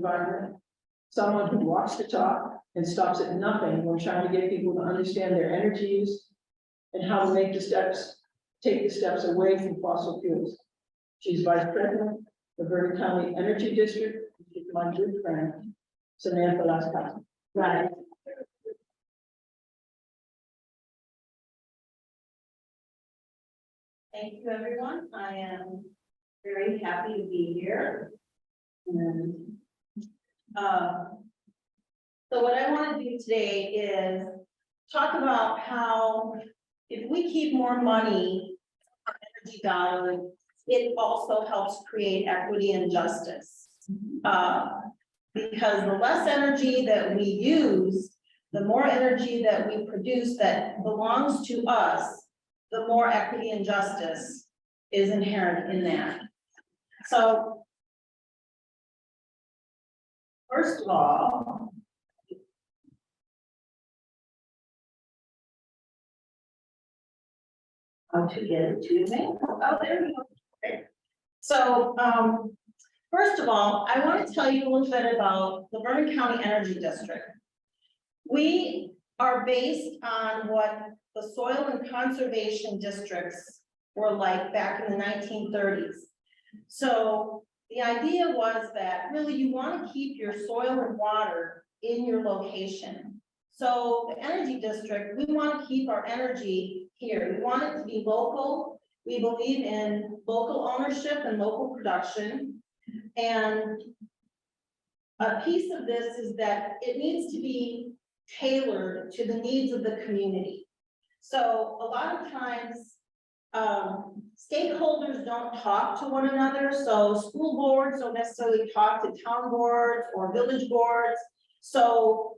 environment, someone who walks the talk and stops at nothing when trying to get people to understand their energy use and how to make the steps, take the steps away from fossil fuels. She's vice president of Vernon County Energy District. She's my good friend, Samantha Laskowski. Right. Thank you, everyone. I am very happy to be here. And so what I want to do today is talk about how if we keep more money for energy dollars, it also helps create equity and justice. Because the less energy that we use, the more energy that we produce that belongs to us, the more equity and justice is inherent in that. So, first of all, how to get it to me? Oh, there we go. Okay. So, first of all, I want to tell you a little bit about the Vernon County Energy District. We are based on what the soil and conservation districts were like back in the 1930s. So the idea was that really you want to keep your soil and water in your location. So the energy district, we want to keep our energy here. We want it to be local. We believe in local ownership and local production. And a piece of this is that it needs to be tailored to the needs of the community. So a lot of times, stakeholders don't talk to one another. So school boards don't necessarily talk to town boards or village boards. So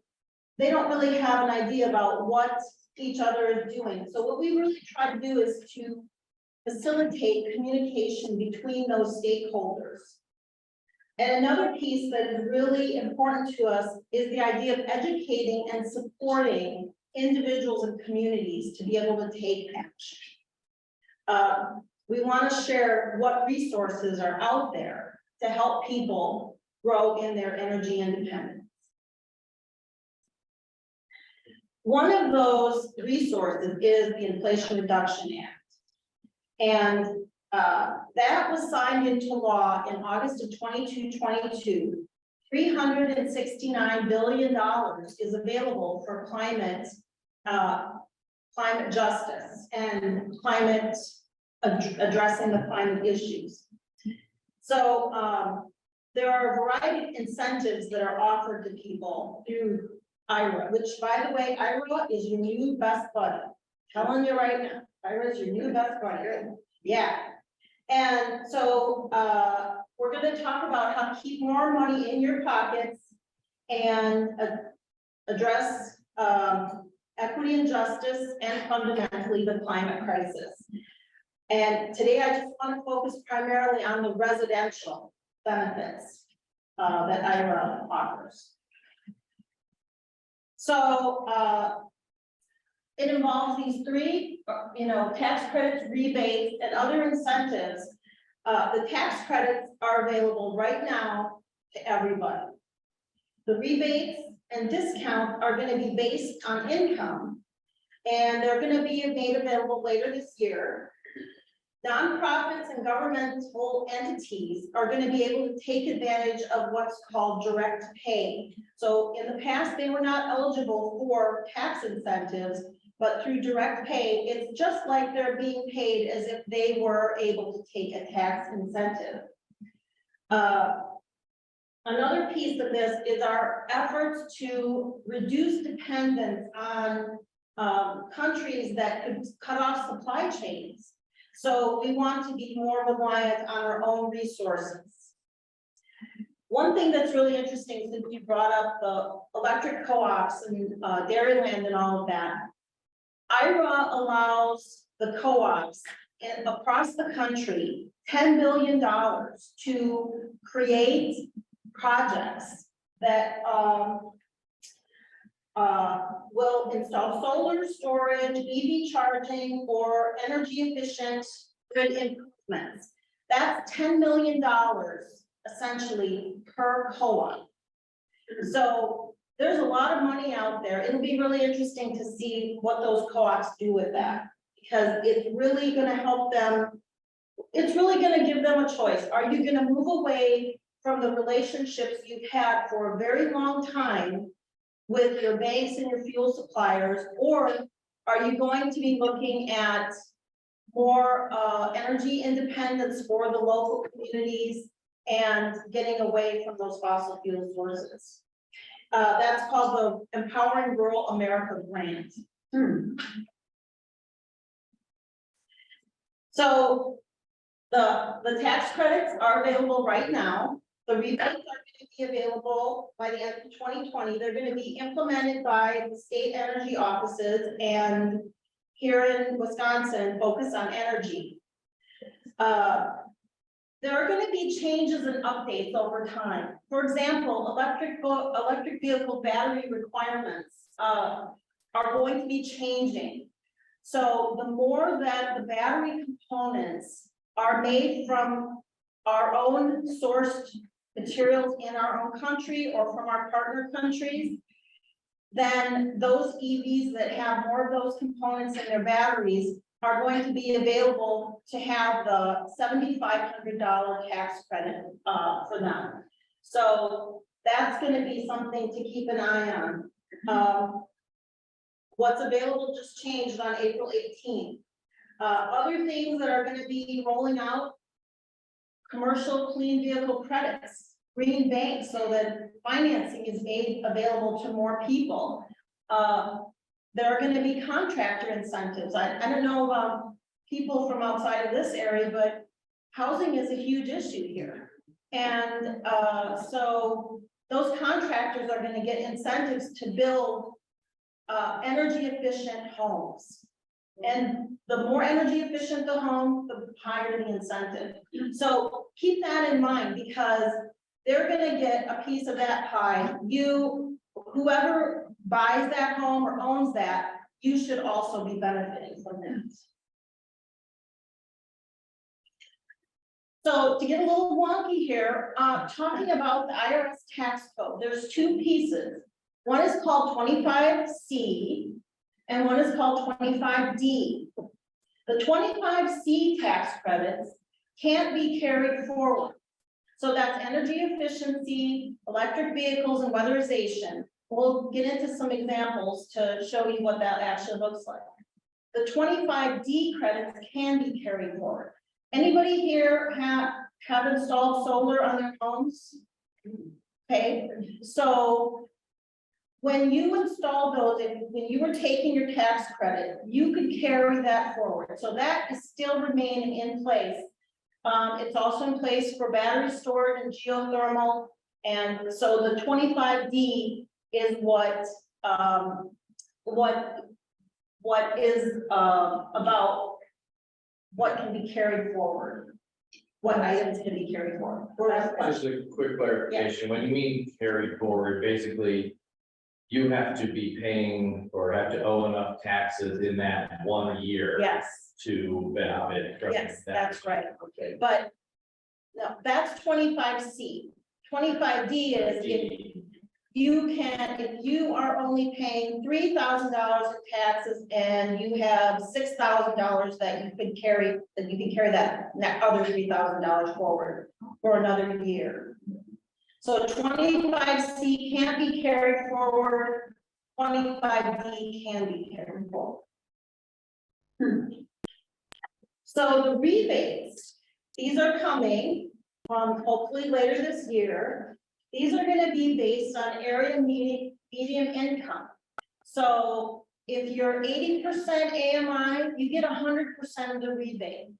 they don't really have an idea about what each other is doing. So what we really try to do is to facilitate communication between those stakeholders. And another piece that is really important to us is the idea of educating and supporting individuals and communities to be able to take action. We want to share what resources are out there to help people grow in their energy independence. One of those resources is the Inflation Reduction Act. And that was signed into law in August of 2022. $369 billion is available for climate justice and addressing the climate issues. So there are a variety of incentives that are offered to people through IRA, which, by the way, IRA is your new best buddy. Telling you right now, IRA is your new best buddy. Yeah. And so we're going to talk about how to keep more money in your pockets and address equity and justice and fundamentally the climate crisis. And today I just want to focus primarily on the residential benefits that IRA offers. So it involves these three, tax credits, rebates, and other incentives. The tax credits are available right now to everybody. The rebates and discounts are going to be based on income, and they're going to be made available later this year. Nonprofits and governmental entities are going to be able to take advantage of what's called direct pay. So in the past, they were not eligible for tax incentives, but through direct pay, it's just like they're being paid as if they were able to take a tax incentive. Another piece of this is our efforts to reduce dependence on countries that could cut off supply chains. So we want to be more reliant on our own resources. One thing that's really interesting, since you brought up the electric co-ops and Dairyland and all of that, IRA allows the co-ops across the country $10 billion to create projects that will install solar storage, EV charging, or energy efficient grid improvements. That's $10 million essentially per co-op. So there's a lot of money out there. It'll be really interesting to see what those co-ops do with that. Because it's really gonna help them, it's really gonna give them a choice. Are you gonna move away from the relationships you've had for a very long time with your banks and your fuel suppliers, or are you going to be looking at more energy independence for the local communities and getting away from those fossil fuel sources? That's called the Empowering Rural America Grant. So the tax credits are available right now. The rebates are going to be available by the end of 2020. They're going to be implemented by the state energy offices, and here in Wisconsin, focus on energy. There are going to be changes and updates over time. For example, electric vehicle battery requirements are going to be changing. So the more that the battery components are made from our own sourced materials in our own country or from our partner countries, then those EVs that have more of those components in their batteries are going to be available to have the $7,500 tax credit for them. So that's going to be something to keep an eye on. What's available just changed on April 18th. Other things that are going to be rolling out: commercial clean vehicle credits, green banks, so that financing is made available to more people. There are going to be contractor incentives. I don't know about people from outside of this area, but housing is a huge issue here. And so those contractors are going to get incentives to build energy efficient homes. And the more energy efficient the home, the higher the incentive. So keep that in mind, because they're going to get a piece of that pie. Whoever buys that home or owns that, you should also be benefiting from that. So to get a little wonky here, talking about the IRS tax code, there's two pieces. One is called 25C and one is called 25D. The 25C tax credits can't be carried forward. So that's energy efficiency, electric vehicles, and weatherization. We'll get into some examples to show you what that actually looks like. The 25D credits can be carried forward. Anybody here have installed solar on their homes? Okay, so when you install those, when you were taking your tax credit, you could carry that forward. So that is still remaining in place. It's also in place for battery storage and geothermal. And so the 25D is what is about what can be carried forward, what items can be carried forward. Just a quick clarification, when you mean carried forward, basically you have to be paying or have to owe enough taxes in that 1 year. Yes. To benefit from Yes, that. that's right. Okay. But no, that's 25C. 25D is if you are only paying $3,000 in taxes and you have $6,000 that you can carry, that other $3,000 forward for another year. So 25C can't be carried forward, 25D can be carried forward. So the rebates, these are coming hopefully later this year. These are going to be based on area median income. So if you're 80% AMI, you get 100% of the rebate.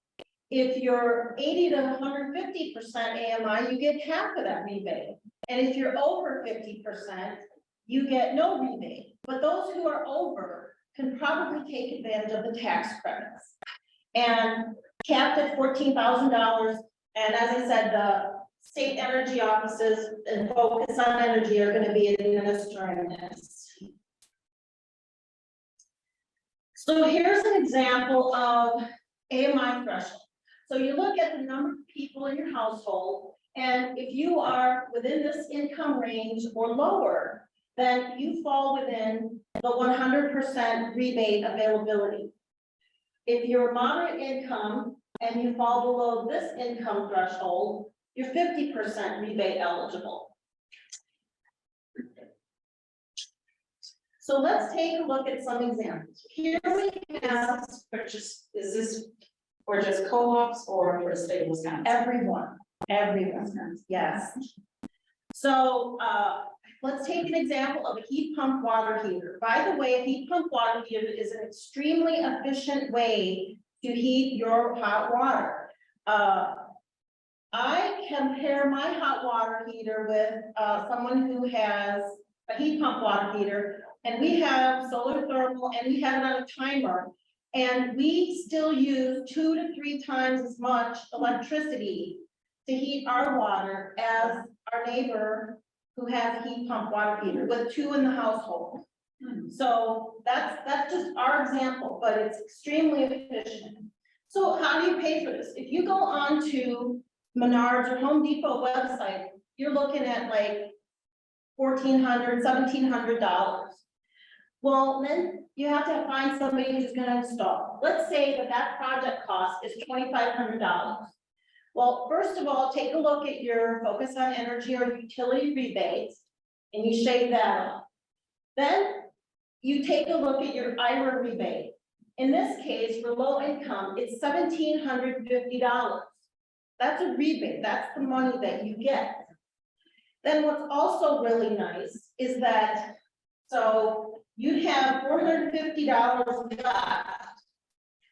If you're 80 to 150% AMI, you get half of that rebate. And if you're over 50%, you get no rebate. But those who are over can probably take advantage of the tax credits. And capped at $14,000. And as I said, the state energy offices and focus on energy are going to be administering this. So here's an example of AMI threshold. So you look at the number of people in your household, And if you are within this income range or lower, then you fall within the 100% rebate availability. If you're moderate income and you fall below this income threshold, you're 50% rebate eligible. So let's take a look at some examples. Here we have Is this for just co-ops or for the state of Wisconsin? everyone, yes. So, let's take an example of a heat pump water heater. By the way, a heat pump water heater is an extremely efficient way to heat your hot water. I compare my hot water heater with, someone who has a heat pump water heater, and we have solar thermal and we have it on a timer. And we still use 2 to 3 times as much electricity to heat our water as our neighbor who has a heat pump water heater with 2 in the household. So that's just our example, but it's extremely efficient. So how do you pay for this? If you go on to Menards or Home Depot website, you're looking at like $1,400, $1,700. Well, then you have to find somebody who's gonna install. Let's say that project cost is $2,500. Well, first of all, take a look at your focus on energy or utility rebates, and you shave that off. Then you take a look at your IRA rebate. In this case, for low income, it's $1,750. That's a rebate, that's the money that you get. Then what's also really nice is that, so you'd have $450 left.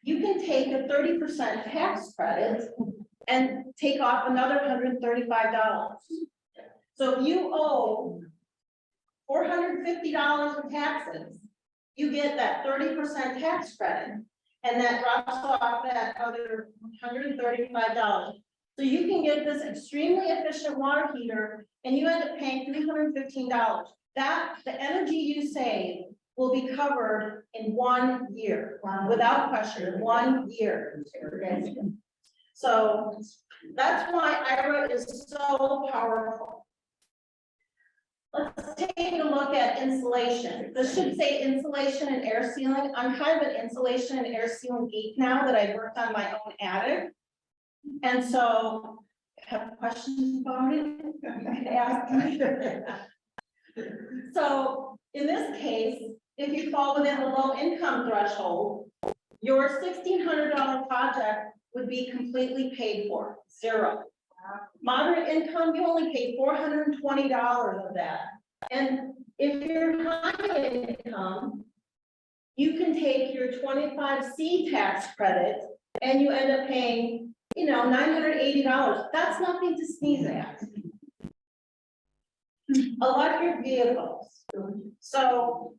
You can take a 30% tax credit and take off another $135. So if you owe $450 in taxes, you get that 30% tax credit, and that drops off that other $135. So you can get this extremely efficient water heater, and you end up paying $315. That the energy you save will be covered in 1 year, without question, 1 year. So that's why IRA is so powerful. Let's take a look at insulation. This should say insulation and air sealing. I'm kind of an insulation and air sealing geek now that I've worked on my own attic. And so, have questions about it? Ask. So in this case, if you fall within the low income threshold, your $1,600 project would be completely paid for, zero. Moderate income, you only pay $420 of that. And if you're high income, you can take your 25C tax credit and you end up paying, $980. That's nothing to sneeze at. Electric vehicles. So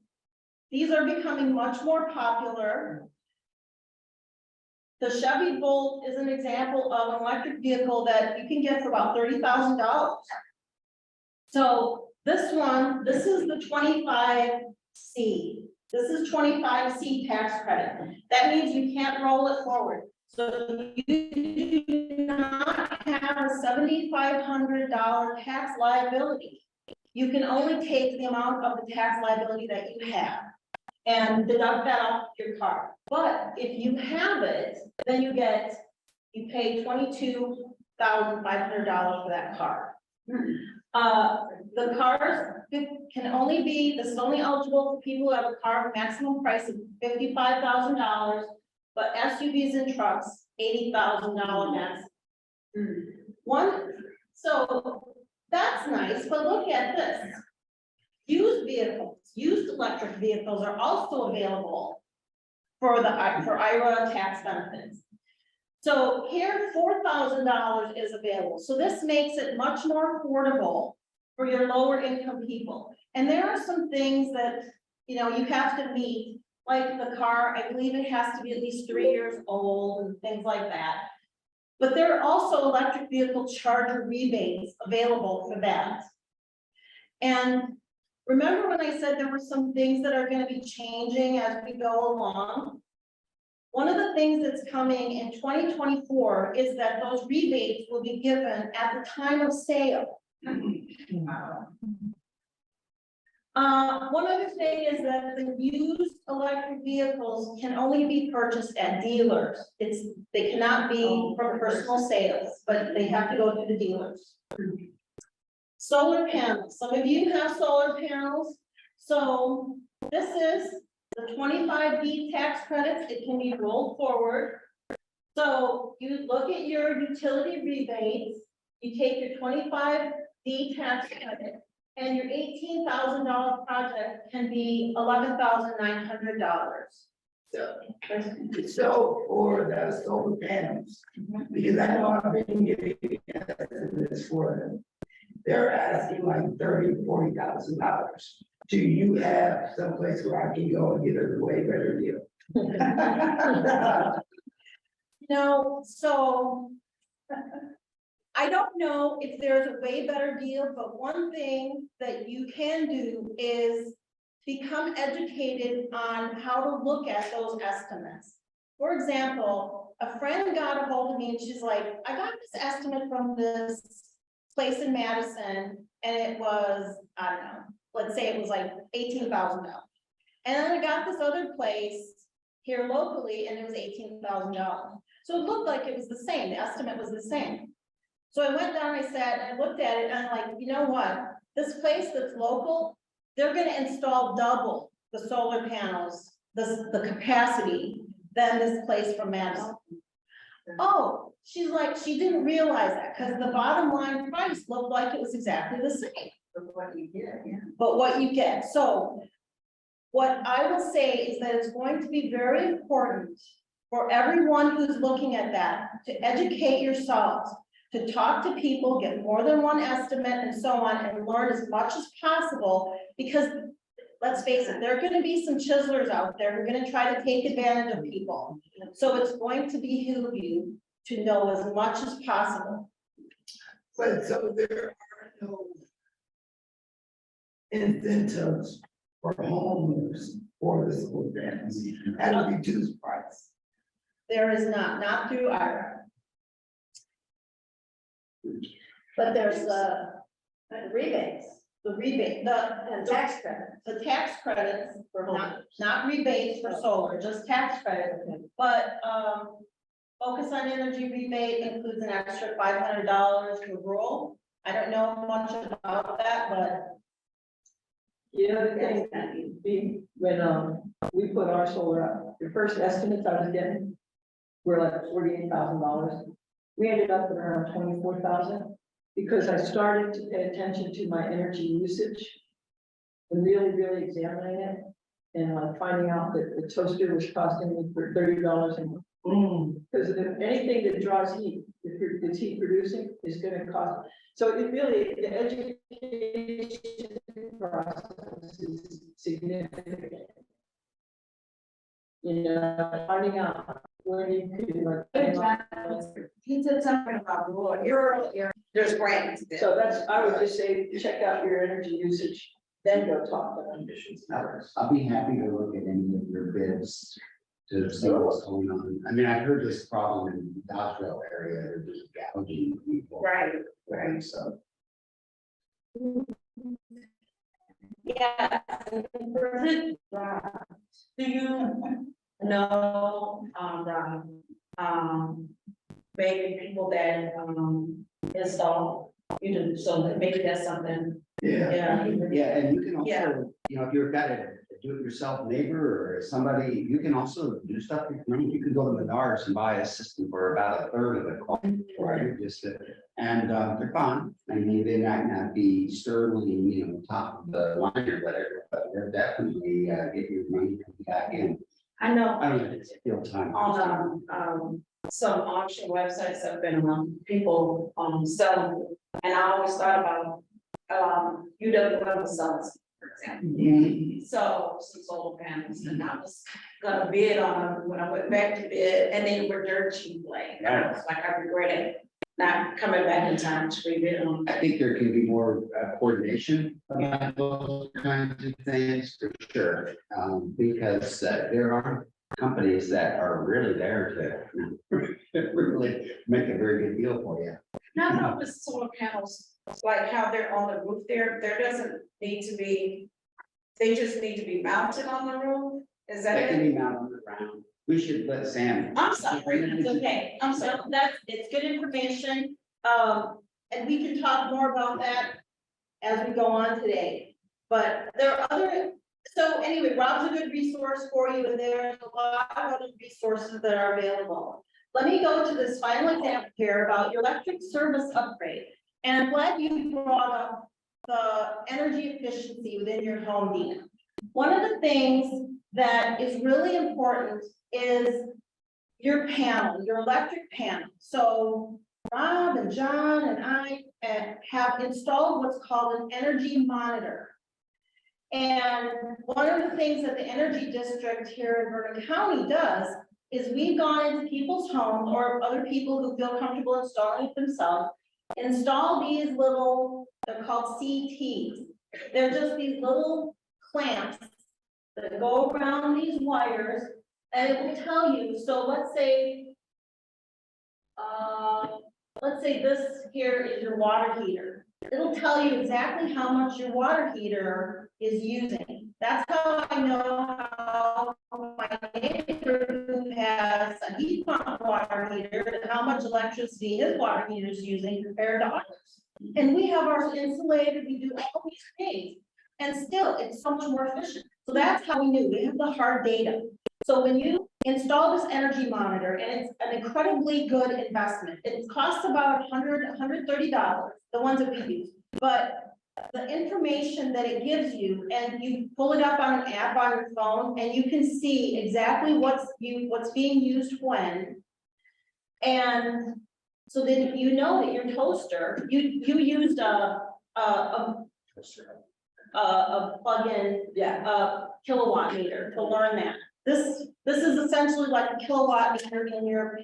these are becoming much more popular. The Chevy Bolt is an example of an electric vehicle that you can get for about $30,000. So this is the 25C. This is 25C tax credit. That means you can't roll it forward. So you do not have a $7,500 tax liability. You can only take the amount of the tax liability that you have and deduct that off your car. But if you have it, then you pay $22,500 for that car. The cars can only be, this is only eligible for people who have a car with maximum price of $55,000, but SUVs and trucks, $80,000 max. So that's nice, but look at this. Used vehicles, used electric vehicles are also available for IRA tax benefits. So here, $4,000 is available. So this makes it much more affordable for your lower income people. And there are some things that, you have to meet, like the car, I believe it has to be at least 3 years old and things like that. But there are also electric vehicle charger rebates available for that. And remember when I said there were some things that are going to be changing as we go along? One of the things that's coming in 2024 is that those rebates will be given at the time of sale. One other thing is that the used electric vehicles can only be purchased at dealers. They cannot be from personal sales, but they have to go through the dealers. Solar panels, some of you have solar panels, so this is the 25D tax credits, it can be rolled forward. So you look at your utility rebates, you take your 25D tax credit, and your $18,000 project can be $11,900. So for the solar panels, because I know I've been getting this for them. They're asking like $30,000-$40,000. Do you have someplace where I can go and get a way better deal? No, so I don't know if there's a way better deal, but one thing that you can do is become educated on how to look at those estimates. For example, a friend got a hold of me and she's like, I got this estimate from this place in Madison and it was, I don't know, let's say it was like $18,000. And then I got this other place here locally and it was $18,000. So it looked like it was the same, the estimate was the same. So I went down, I sat and I looked at it and I'm like, you know what? This place that's local, they're gonna install double the solar panels, the capacity than this place from Madison. Oh, she's like, she didn't realize that because the bottom line price looked like it was exactly the same. But what you get, yeah. But what you get, so what I will say is that it's going to be very important for everyone who's looking at that to educate yourselves, to talk to people, get more than one estimate and so on, and learn as much as possible, because let's face it, there are gonna be some chiselers out there who are gonna try to take advantage of people. So it's going to behoove you to know as much as possible. But so there are no incentives for homeowners for the solar panels at a reduced price. There is not through IRA. But there's the rebates, the tax credit, the tax credits for not rebates for solar, just tax credit. But focus on energy rebate includes an extra $500 for rural. I don't know much about that, but The other thing, when we put our solar up, the first estimates I was getting were like $48,000. We ended up at around 24,000 because I started to pay attention to my energy usage and really examining it and like finding out that the toaster was costing me for $30 and because anything that draws heat, if it's heat producing, is going to cost. So it really, the education process is significant. You know, finding out when you could like. He said something about rural, area. There's grants. So that's, I would just say, check out your energy usage, then go talk to them. I'll be happy to look at any of your bids to see what's going on. I mean, I've heard this problem in the industrial area, they're just gouging people. Right. So. yeah. Do you know, maybe people that, install, so that maybe that's something, yeah. Yeah, and you can Yeah. also, you know, if you've got a do-it-yourself neighbor or somebody, you can also do stuff. You could go to Menards and buy a system for about a third of the cost. Right. Just and they're fun. I mean, they might not be sternly, you know, top of the line or whatever, but they're definitely get your money back in. I know I don't know if it's still time. on, some auction websites have been, people, selling, and I always thought about, UWM selling, for example. So some solar panels, and I was gonna bid on them when I went back to bid, and they were dirt cheap, like, I was like, I regretted not coming back in time to rebid on them. I think there can be more coordination about those kinds of things for sure, because there are companies that are really there to really make a very good deal for you. Not about the solar panels, like how they're on the roof there doesn't need to be, they just need to be mounted on the roof, is that They can it? be mounted on the ground. We should let Sam. I'm sorry, It's okay, so it's good information, and we can talk more about that as we go on today. But there are other, so anyway, Rob's a good resource for you, and there's a lot of other resources that are available. Let me go to this final example here about your electric service upgrade. And I'm glad you brought up the energy efficiency within your home, Dina. One of the things that is really important is your panel, your electric panel. So Rob and John and I have installed what's called an energy monitor. And one of the things that the energy district here in Vernon County does is we've gone into people's homes or other people who feel comfortable installing it themselves, install these little, they're called CTs. They're just these little clamps that go around these wires, and it will tell you, so let's say this here is your water heater. It'll tell you exactly how much your water heater is using. That's how I know how my neighbor who has a heat pump water heater, and how much electricity his water heater is using compared to ours. And we have ours insulated, we do all these things, and still, it's so much more efficient. So that's how we knew, we have the hard data. So when you install this energy monitor, and it's an incredibly good investment, it costs about $130, the ones that we use. But the information that it gives you, and you pull it up on an app on your phone, and you can see exactly what's being used when. And so then you know that your toaster, you used a plug-in kilowatt meter to learn that. This is essentially like a kilowatt meter in your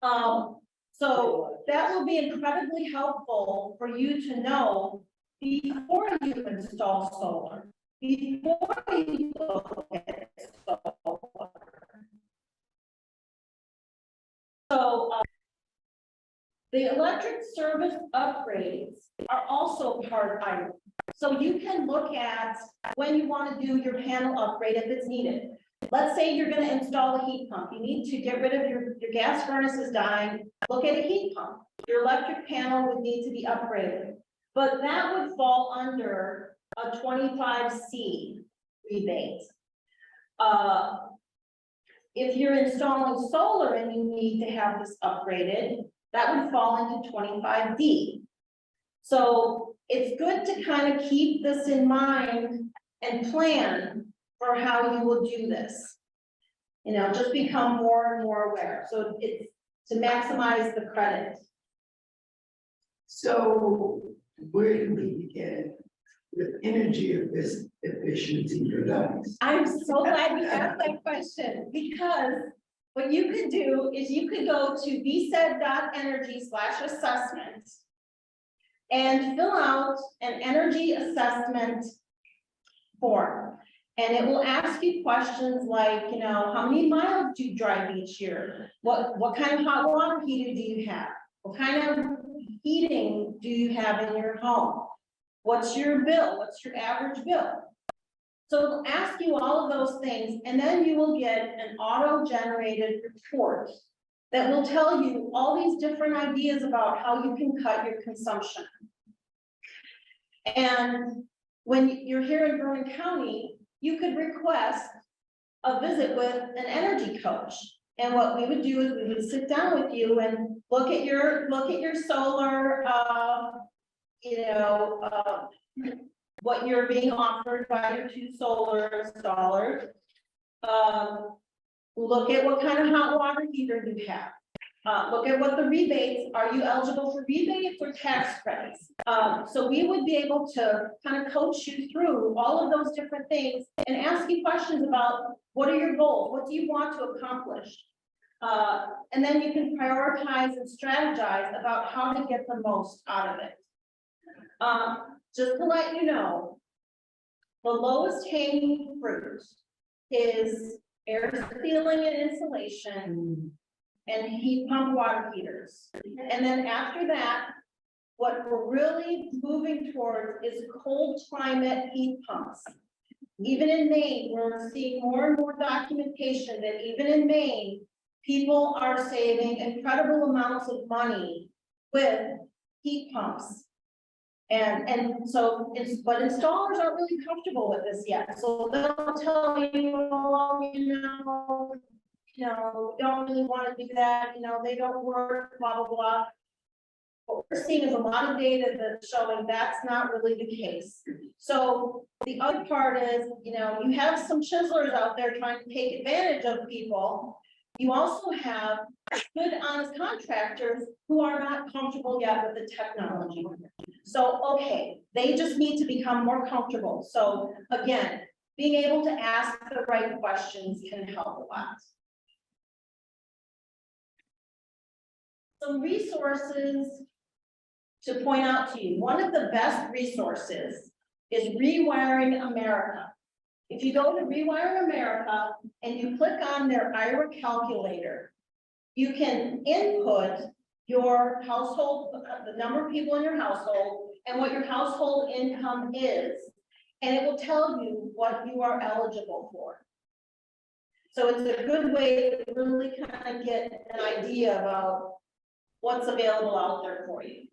panel. So that will be incredibly helpful for you to know before you install solar, before you look at solar. So the electric service upgrades are also part of it. So you can look at when you want to do your panel upgrade if it's needed. Let's say you're going to install a heat pump. You need to get rid of your gas furnace is dying. Look at a heat pump. Your electric panel would need to be upgraded. But that would fall under a 25C rebate. If you're installing solar and you need to have this upgraded, that would fall into 25D. So it's good to kind of keep this in mind and plan for how you will do this. You know, just become more and more aware. So it's to maximize the credit. So where do we begin with energy efficiency products? I'm so glad you asked that question, because what you could do is you could go to vsed.energy/assessment and fill out an energy assessment form. And it will ask you questions like, you know, how many miles do you drive each year? What kind of hot water heater do you have? What kind of heating do you have in your home? What's your bill? What's your average bill? So it'll ask you all of those things, and then you will get an auto-generated report that will tell you all these different ideas about how you can cut your consumption. And when you're here in Vernon County, you could request a visit with an energy coach. And what we would do is we would sit down with you and look at your solar, what you're being offered by your two solar installers. Look at what kind of hot water heater you have. Look at what the rebates, are you eligible for rebates or tax credits? So we would be able to kind of coach you through all of those different things and ask you questions about what are your goals? What do you want to accomplish? And then you can prioritize and strategize about how to get the most out of it. Just to let you know, the lowest hanging fruit is air sealing and insulation and heat pump water heaters. And then after that, what we're really moving towards is cold climate heat pumps. Even in Maine, we're seeing more and more documentation that even in Maine, people are saving incredible amounts of money with heat pumps. And so it's, but installers aren't really comfortable with this yet. So they'll tell you, oh, don't really want to do that, they don't work, blah, blah, blah. What we're seeing is a lot of data that's showing that's not really the case. So the other part is, you have some chiselers out there trying to take advantage of people. You also have good, honest contractors who are not comfortable yet with the technology. So, okay, they just need to become more comfortable. So again, being able to ask the right questions can help a lot. Some resources to point out to you. One of the best resources is Rewiring America. If you go to Rewiring America and you click on their IRA calculator, you can input your household, the number of people in your household, and what your household income is. And it will tell you what you are eligible for. So it's a good way to really kind of get an idea about what's available out there for you.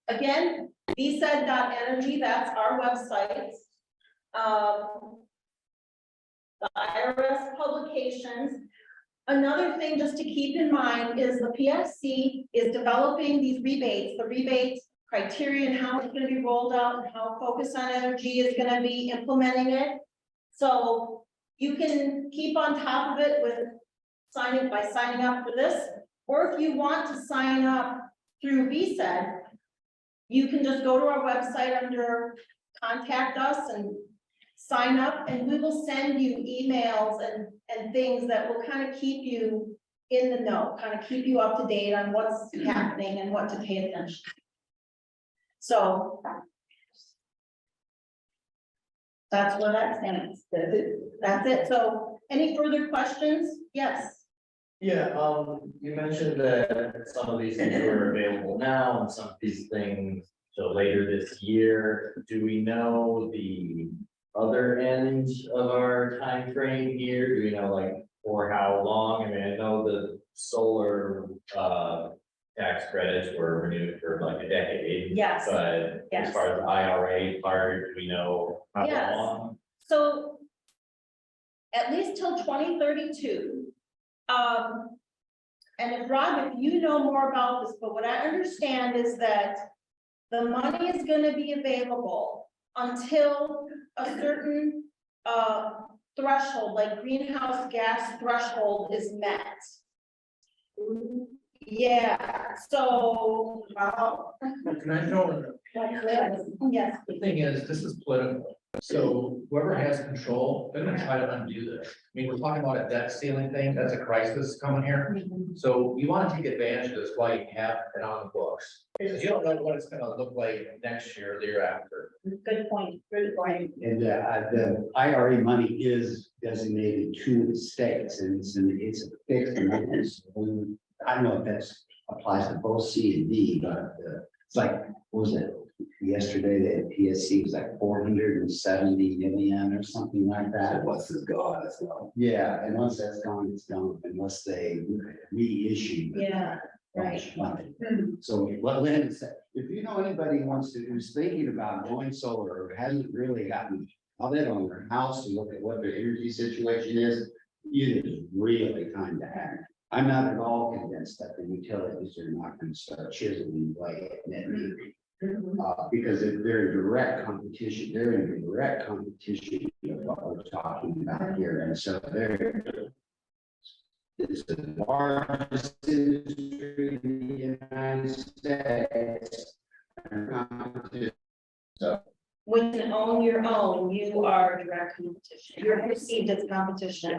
Again, vsaid.energy, that's our website. The IRS publications. Another thing just to keep in mind is the PSC is developing these rebates, the rebate criteria and how it's going to be rolled out and how Focus on Energy is going to be implementing it. So you can keep on top of it with signing up for this, or if you want to sign up through VSAID, you can just go to our website under contact us and sign up, and we will send you emails and things that will kind of keep you in the know, kind of keep you up to date on what's happening and what to pay attention to. So that's where that stands. That's it. So any further questions? Yes. Yeah, you mentioned that some of these things are available now and some of these things till later this year. Do we know the other end of our time frame here? Do we know like for how long? I mean, I know the solar tax credits were renewed for like a decade. Yes. But Yes. as far as the IRA part, do we know how Yes. long? So at least till 2032. And if Rob, if you know more about this, but what I understand is that the money is going to be available until a certain threshold, like greenhouse gas threshold, is met. Yeah, so Can I throw in? yes. The thing is, this is political, so whoever has control, they're gonna try to undo this. I mean, we're talking about a debt ceiling thing, that's a crisis coming here. So you wanna take advantage of this while you have it on the books. Because you don't know what it's gonna look like next year or the year after. Good point. Good point. And the IRA money is designated to the states, and it's a fixed amount. I don't know if that applies to both C and D, but it's like, what was it? Yesterday, the PSC was like 470 million or something like that. Once it's gone, it's gone. Yeah, and once that's gone, it's gone, unless they reissue. Yeah, right. Money. So what Lynn said, if you know anybody who who's thinking about going solar or hasn't really gotten all that on their house to look at what their energy situation is, it is really time to act. I'm not at all convinced that the utilities are not going to start chiseling away at net metering. Because they're in direct competition, of what we're talking about here, and so it's the largest industry in the United States. So When you own your own, you are direct competition. You're perceived as competition.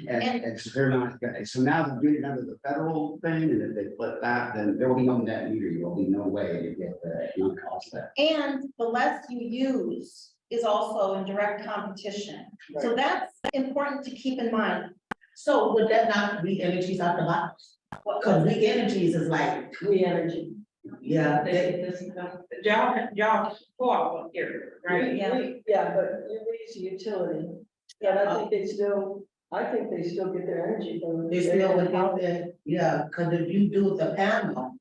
and so they're not, so now they're doing it under the federal thing, and if they put that, then there will be no net meter, there will be no way to get the cost that. And the less you use is also in direct competition. So that's important to keep in mind. So would that not be energies out the box? Cause we energies is like, We energy. yeah, Y'all support here, right? Yeah. Yeah, but you raise the utility, but I think they still get their energy from. they still without that, yeah, cause if you do the panel,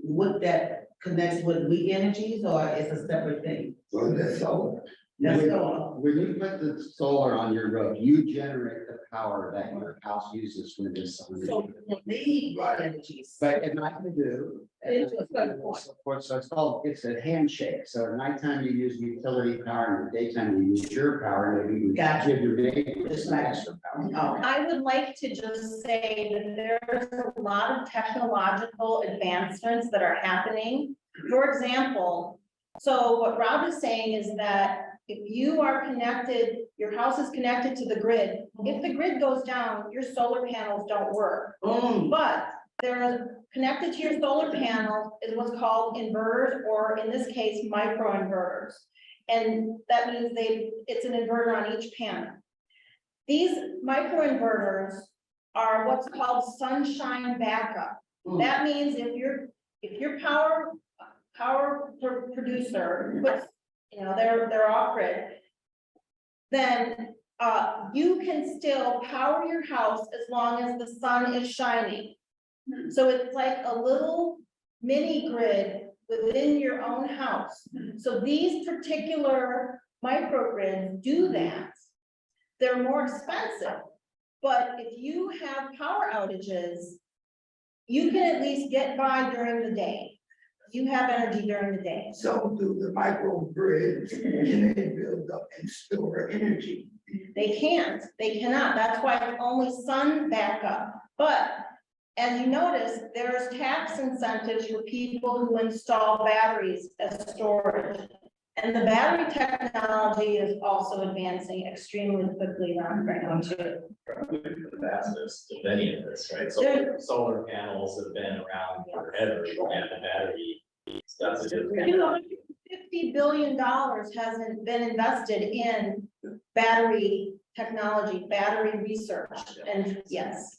would that connect with we energies or it's a separate thing? So that's all. That's When- all. When you put the solar on your roof, you generate the power that your house uses when it's on. So we run energies. But at night we do. It's a certain point. So it's called, it's a handshake. So at nighttime you use utility power, and in the daytime you use your power, maybe you Gotcha. give your neighbors Just some like- extra power. Oh, I would like to just say that there's a lot of technological advancements that are happening. For example, so what Rob is saying is that if you are connected, your house is connected to the grid. If the grid goes down, your solar panels don't work. But they're connected to your solar panel is what's called inverters, or in this case, microinverters. And that means it's an inverter on each panel. These microinverters are what's called sunshine backup. That means if your power producer puts, they're off grid, then you can still power your house as long as the sun is shining. So it's like a little mini grid within your own house. So these particular microgrids do that. They're more expensive, but if you have power outages, you can at least get by during the day. You have energy during the day. So do the microgrids, can they build up and store energy? They cannot. That's why it's only sun backup. But as you notice, there's tax incentives for people who install batteries as storage. And the battery technology is also advancing extremely quickly around right now too. Probably the fastest of any of this, right? So solar panels have been around forever, and the battery stuff is just. $50 billion hasn't been invested in battery technology, battery research, and yes.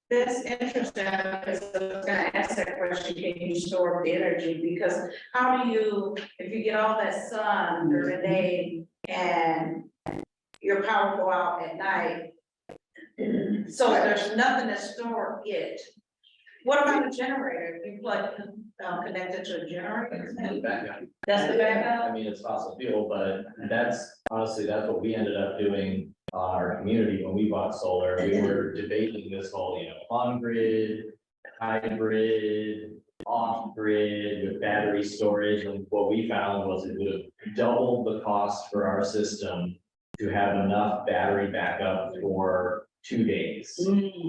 That's interesting, because I was gonna ask that question, can you store the energy? Because how do you, if you get all that sun during the day and your power go out at night, so there's nothing to store it. What about a generator? You plug, connected to a generator? That's the backup? I mean, it's fossil fuel, but that's honestly, that's what we ended up doing. Our community, when we bought solar, we were debating this whole, on grid, hybrid, off grid with battery storage. And what we found was it would have doubled the cost for our system to have enough battery backup for 2 days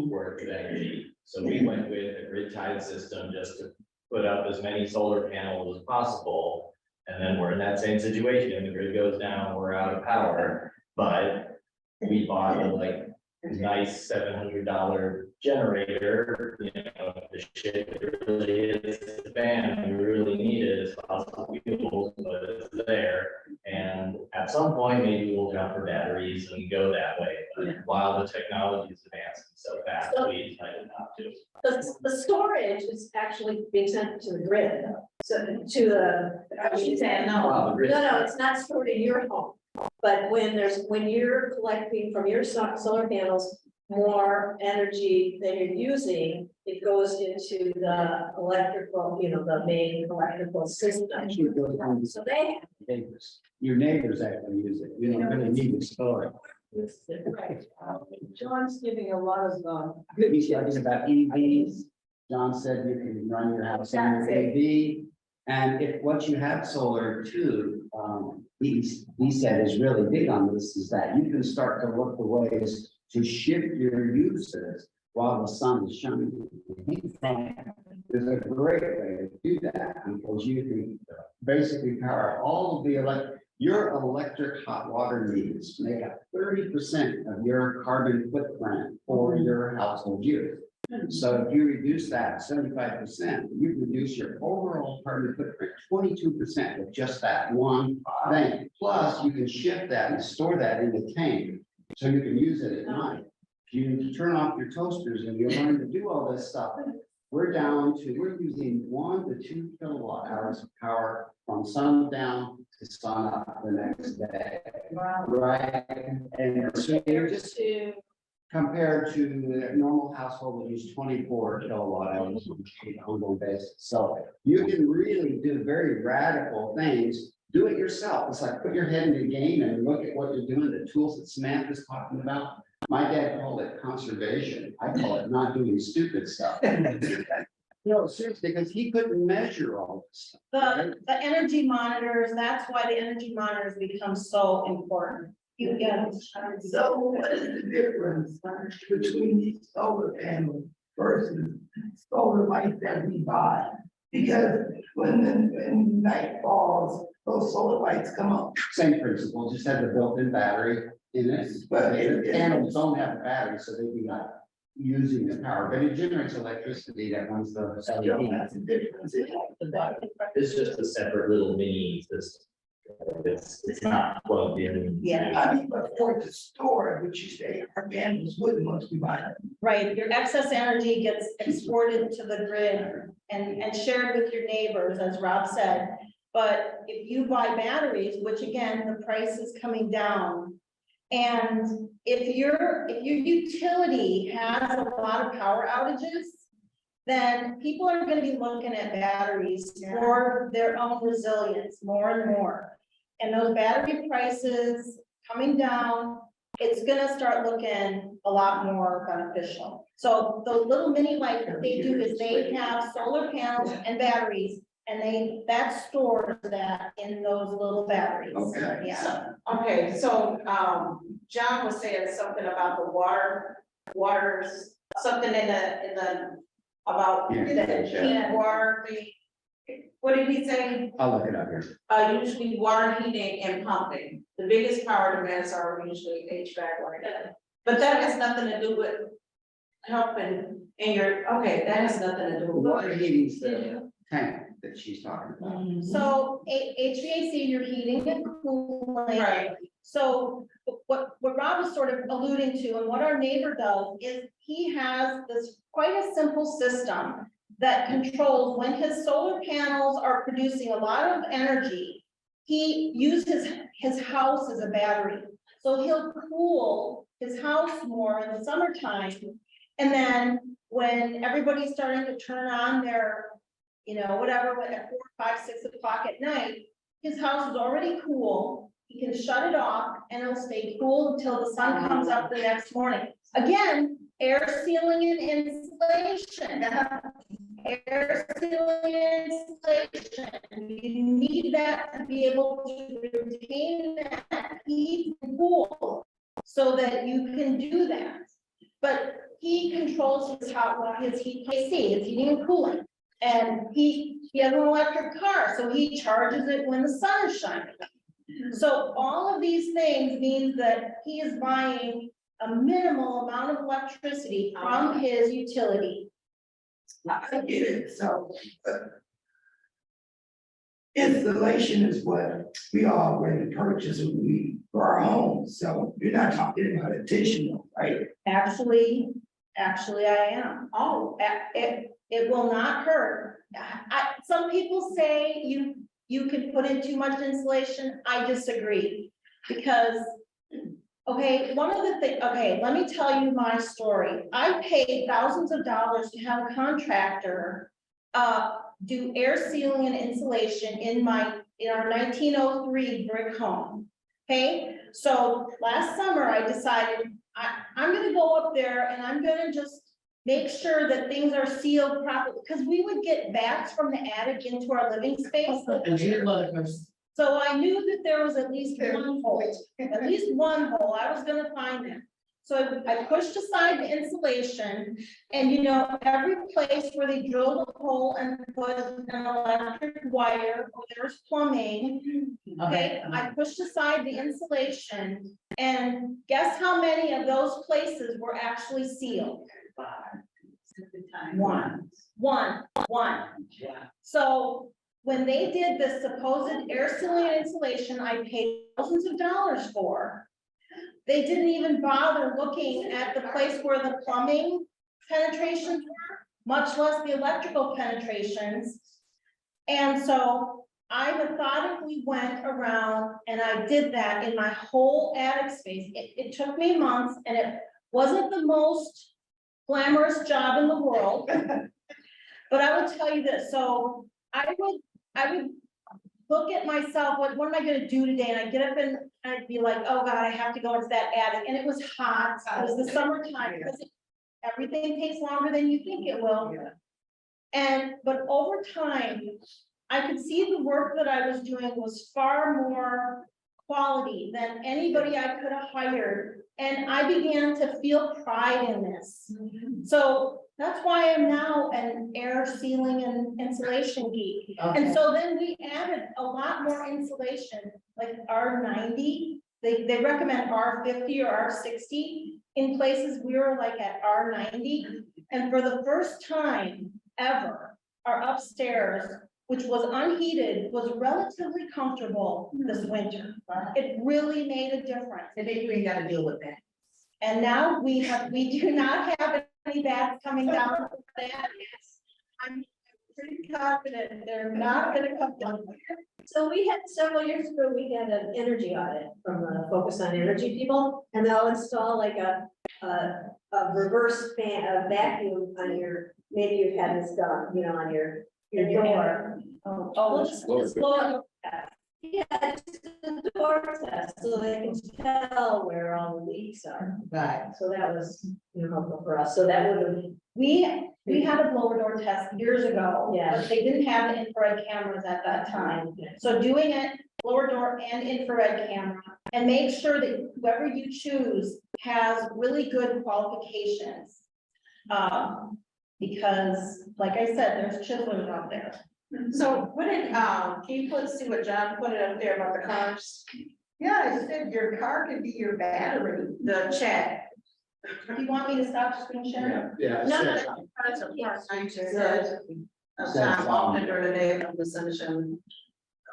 worth of energy. So we went with a grid tied system just to put up as many solar panels as possible. And then we're in that same situation. The grid goes down, we're out of power, but we bought a nice $700 generator, the shit that really is the fan we really need it is fossil fuels, but it's there. And at some point, maybe we'll jump for batteries and go that way. But while the technology is advancing so fast, we decided not to. The storage is actually being sent to the grid, so to the. She's saying no. Wow, the grid- No, it's not stored in your home, but when you're collecting from your solar panels more energy than you're using, it goes into the electrical, the main electrical system. Actually, it goes on to So they. neighbors. Your neighbors actually use it. You don't really need to store it. Right. John's giving a lot of, He's talking about EVs. John said you can run your house on your EV. And if what you have solar too, he said is really big on this, is that you can start to look for ways to shift your uses while the sun is shining. There's a great way to do that, because you can basically power all of the your electric hot water needs make up 30% of your carbon footprint for your household use. So if you reduce that 75%, you reduce your overall carbon footprint 22% with just that one thing. Plus, you can shift that and store that in the tank, so you can use it at night. If you turn off your toasters and you learn to do all this stuff, we're using 1 to 2 kilowatt hours of power from sundown to sun up the next day. Wow. Right? And so you're just compared to the normal household will use 24 kilowatt hours on an ongoing basis. So you can really do very radical things. Do it yourself. It's like put your head in the game and look at what you're doing, the tools that Samantha's talking about. My dad called it conservation. I call it not doing stupid stuff. No, seriously, because he couldn't measure all this stuff. The energy monitors, that's why the energy monitors become so important. You get it. So what is the difference between these solar panels versus solar lights that we buy? Because when night falls, those solar lights come up. Same principle, just have the built-in battery in it, but the panels don't have a battery, so they'd be not using the power, but it generates electricity that runs the LED. That's the difference. It's just a separate little mini system. It's not plugged in. Yeah. I mean, but for it to store, which you say our panels wouldn't once we buy them. Right, your excess energy gets exported to the grid and shared with your neighbors, as Rob said. But if you buy batteries, which again, the price is coming down. And if your utility has a lot of power outages, then people are gonna be looking at batteries for their own resilience more and more. And those battery prices coming down, it's gonna start looking a lot more beneficial. So those little mini lights, what they do is they have solar panels and batteries, and that stores that in those little batteries. Okay. Yeah. Okay, so, John was saying something about the waters, something in the, about Yeah. the heat, water, what did he say? I'll look it up here. Usually water heating and pumping, the biggest power demands are usually HVAC or that. But that has nothing to do with helping in your, okay, that has nothing to do with. Water heating's the tank that she's talking about. So HVAC, you're heating and cooling. Right. So what Rob was sort of alluding to and what our neighbor does is he has this quite a simple system that controls when his solar panels are producing a lot of energy. He uses his house as a battery. So he'll cool his house more in the summertime. And then when everybody's starting to turn on their, whatever, at 4, 5, 6 o'clock at night, his house is already cool. He can shut it off and it'll stay cool until the sun comes up the next morning. Again, air sealing and insulation. Air sealing and insulation. You need that to be able to retain that heat and cool so that you can do that. But he controls his heat AC, his heating and cooling. And he has an electric car, so he charges it when the sun is shining. So all of these things means that he is buying a minimal amount of electricity from his utility. I get it, so. Installation is what we already purchase for our homes, so you're not talking about additional, right? Actually, I am. Oh, it will not hurt. Some people say you can put in too much insulation. I disagree. Because, okay, one of the things, okay, let me tell you my story. I paid thousands of dollars to have a contractor do air sealing and insulation in our 1903 brick home. Okay, so last summer I decided I'm gonna go up there and I'm gonna just make sure that things are sealed properly, because we would get bats from the attic into our living space. So I knew that there was at least one hole, I was gonna find it. So I pushed aside the insulation and every place where they drilled a hole and put an electric wire, or there's plumbing. Okay, I pushed aside the insulation and guess how many of those places were actually sealed? One. So when they did the supposed air sealing and insulation, I paid thousands of dollars for. They didn't even bother looking at the place where the plumbing penetrations were, much less the electrical penetrations. And so I methodically went around and I did that in my whole attic space. It took me months and it wasn't the most glamorous job in the world. But I will tell you this, so I would look at myself, what am I gonna do today? And I'd get up and I'd be like, oh God, I have to go into that attic. And it was hot, it was the summertime, because everything takes longer than you think it will. But over time, I could see the work that I was doing was far more quality than anybody I could have hired. And I began to feel pride in this. So that's why I'm now an air sealing and insulation geek. And so then we added a lot more insulation, like R90. They recommend R50 or R60. In places we were like at R90. And for the first time ever, our upstairs, which was unheated, was relatively comfortable this winter. It really made a difference. And then you ain't gotta deal with that. And now we do not have any bats coming down. I'm pretty confident they're not gonna come down. So we had, several years ago, we had an energy audit from the Focus on Energy people, and they'll install like a reverse fan, a vacuum on your, maybe you've had this done, you know, on your door. It's slow. Yeah, it's the door test, so they can tell where all the leaks are. Right. So that was, you know, helpful for us. So that would have, We had a blower door test years ago. Yeah. But they didn't have the infrared cameras at that time. So doing it, blower door and infrared camera, and make sure that whoever you choose has really good qualifications. Because like I said, there's chiselers out there. So what did, can you see what John put it up there about the cars? Yeah, I said your car can be your battery. The chat. Do you want me to stop screen sharing? Yeah. No, that's a part I just said. Tom often during the day of the sunshine.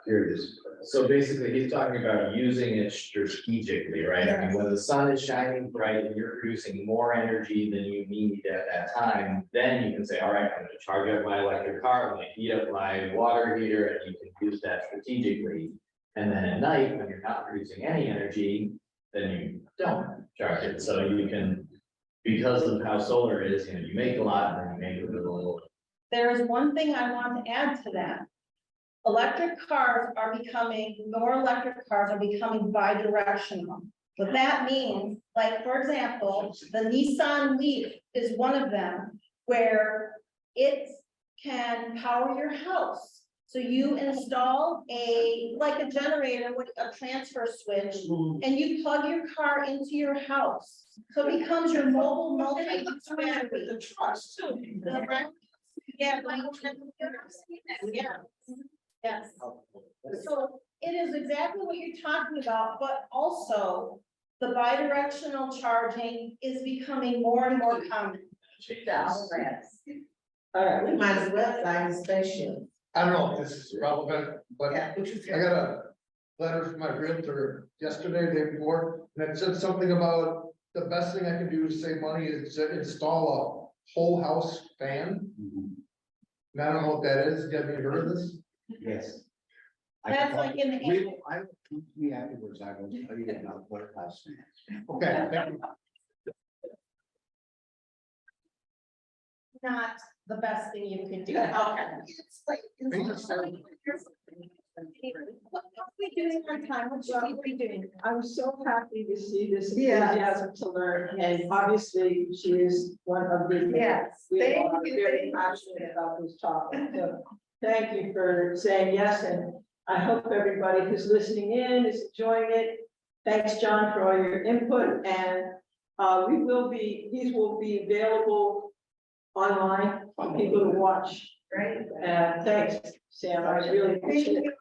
Here it is. So basically, he's talking about using it strategically, right? I mean, when the sun is shining bright and you're producing more energy than you need at that time, then you can say, all right, I'm gonna charge up my electric car, I'm gonna heat up my water heater, and you can use that strategically. And then at night, when you're not producing any energy, then you don't charge it. So you can, because of how solar is, you know, you make a lot and then you make a little. There is one thing I want to add to that. Electric cars are becoming, more electric cars are becoming bi-directional. What that means, like, for example, the Nissan Leaf is one of them, where it can power your house. So you install like a generator with a transfer switch, and you plug your car into your house. So it becomes your mobile battery. The trucks too. Yeah. Yeah. Yes. So it is exactly what you're talking about, but also the bi-directional charging is becoming more and more common. All right, we might as well fly the spaceship. I don't know if this is relevant, but Yeah, what you I got a letter from my realtor yesterday, day before, and it said something about the best thing I can do to save money is to install a whole house fan. And I don't know what that is. Have you heard of this? Yes. That's like in the. I will come to me afterwards, I will tell you about what a house stands. Okay, thank you. Not the best thing you can do. What are we doing on time? What should we be doing? I'm so happy to see this Yeah. enthusiasm to learn, and obviously she is one of the. Yes, We thank are you, very thank you. passionate about this topic, so thank you for saying yes, and I hope everybody who's listening in is enjoying it. Thanks, John, for all your input, and these will be available online for people to watch. Right? And thanks, Sam, I really appreciate it.